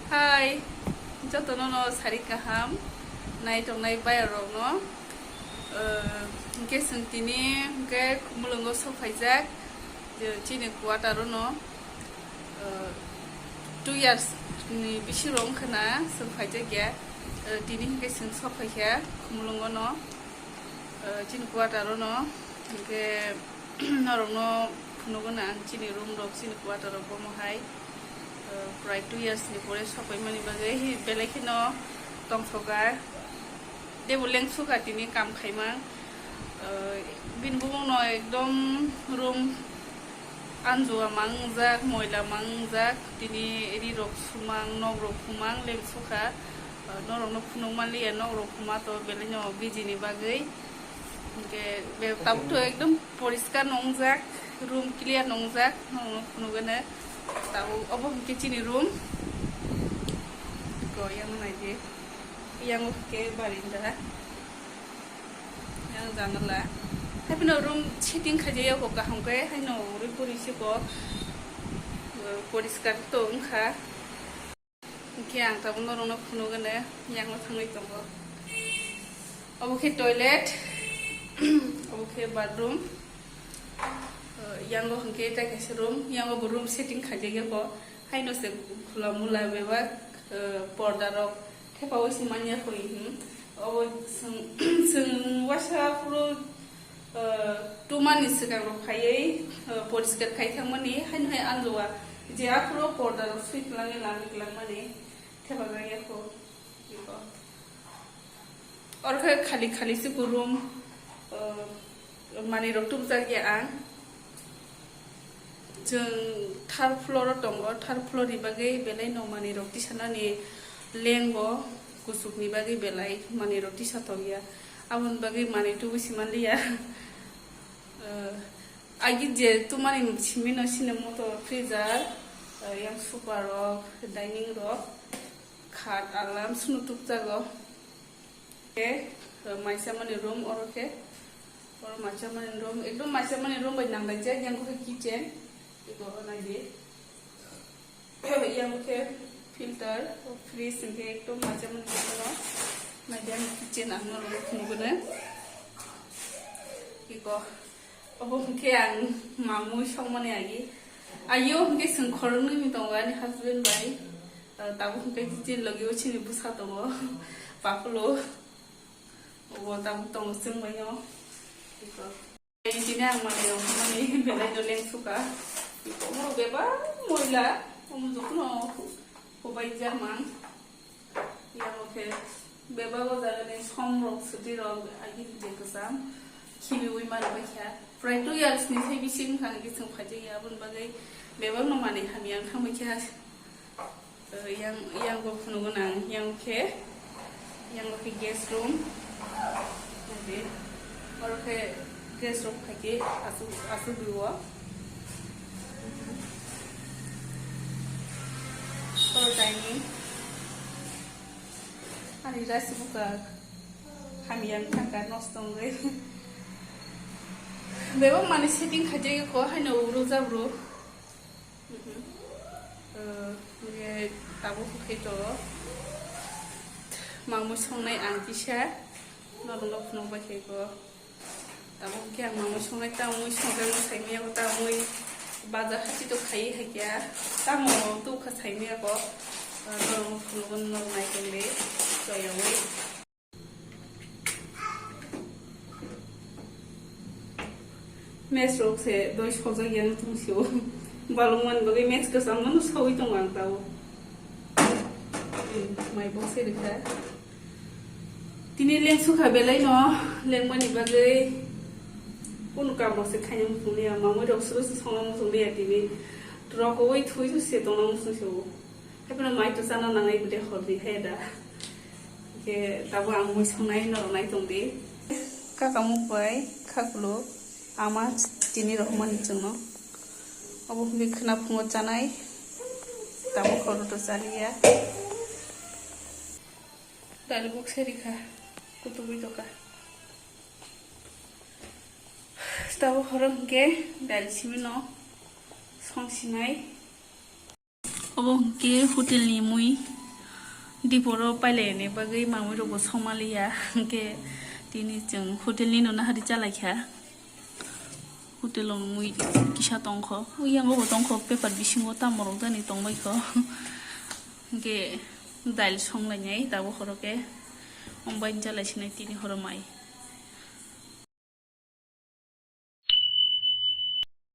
Hai, joto no sari kaham, nai tong nai bayar no. Ke sentini ke mulungo sofajak, Chini kuataro no. 2 years ni bisirong kana sofajak ya. Dini ke sen sofajak mulungo no. Chini kuataro no. Ke narong no punugo na Chini room dok Chini kuataro bomo hai. Pray 2 years ni pore sopai mani bagai belai no tong sogar de buleng suka tini kam khaimang bin bumong no ekdom room anjo mangjak moila mangjak tini eri rok sumang nogrok sumang lem suka norong no phunung mali nogrok kuma to belai no biji ni bagai ke be tabu to ekdom poriskar nongjak room clear nongjak no phunugane tahu apa kitchen room ko yang mana je yang ke barinda yang janganlah tapi no room setting kerja ya kok kaham ke hai no repurisi ko poriskar to engka ke ang tahu no rono kuno gane yang lo thangai tongo apa ke toilet apa ke bathroom yang lo hengke ta ke room yang lo room setting khaje ge ko haino se khula mula beba porda rok thepa osi manya khoi o sung washa pro tumani se ka ro khayei poriskar khai thamani haino hai anjowa je apro porda rok suit lange lang mani thepa ga ye ko और खाली खाली से room माने रok tum jar ge ang जों third floor tongo third floor ni bagai belai no mani roti sana ni lengbo kusuk ni bagai belai mani roti satogya abun bagai mani tu bisi manliya agi je tu mani chimino sine moto freezer yang super rok dining rok khat alam sunu tuk jago ke maisa mani room or ke or maisa mani room ekdom maisa mani room bai nang je yang ko kitchen itu nanti yang ke filter freeze ke itu macam mana nanti yang kitchen anu lalu kemudian itu apa mungkin yang mamu sama ni lagi ayo mungkin sengkorong ni minta orang ni husband baik tahu mungkin kitchen lagi uci ni busa tunggu pakulo oh tahu tunggu semuanya itu ini sini yang mana yang mana belai doleng suka mau beba moila mau jukno hobai Jerman yang oke beba go jalan ni somrok suti rok agi je kesam kimi ui mar baikha pray 2 years ni sai bisim khang gi sung phaje ya bun bagai beba no mane ham yang khang baikha yang go phunu gonang yang oke guest room nanti oke guest room khake asu duwa kalau dining, hari rasa buka kami yang tangga nostong le. Bebang mana setting kerja ko hai no uruza bro. Ye tabu kito. Mamu songnai angkisha, nolong nong bakai ko. Tabu kiang mamu songnai tamu songai musai mia ko tamu baza hati to khai hai kya tamu tu kha sai me ko no phulgon no nai kele so yawi mes rok se doi soja yang tung sio balungan bagai mes ka samno sawi tong ang tao mai bo se dikha tini leng sukha belai no leng mani bagai pun kamu sekarang musuh ni, mamu dah suruh seorang musuh ni ada terus kau itu sih tolong musuh siapa, tapi nama itu sana nangai bude kholi heda, ke tahu ang musuh nai nor nai tungde, kakamu boy, kakulu, amat tini rohman itu no, abu bi kena pungut canai, tahu kalau tu cari ya, dari buku serika, kutu itu kah. Tahu orang ke dari sini no, song sinai, abang ke hotel ni mui diporo pailene bagai mamui rogo somaliya ke tini jeng hotel ni nona hari jalakha hotel on mui kisa tongkho uyango bo tongkho paper bisingo tamorok dani tongbai kho ke dail songlai nai tabo horoke ombai jalai sinai tini horomai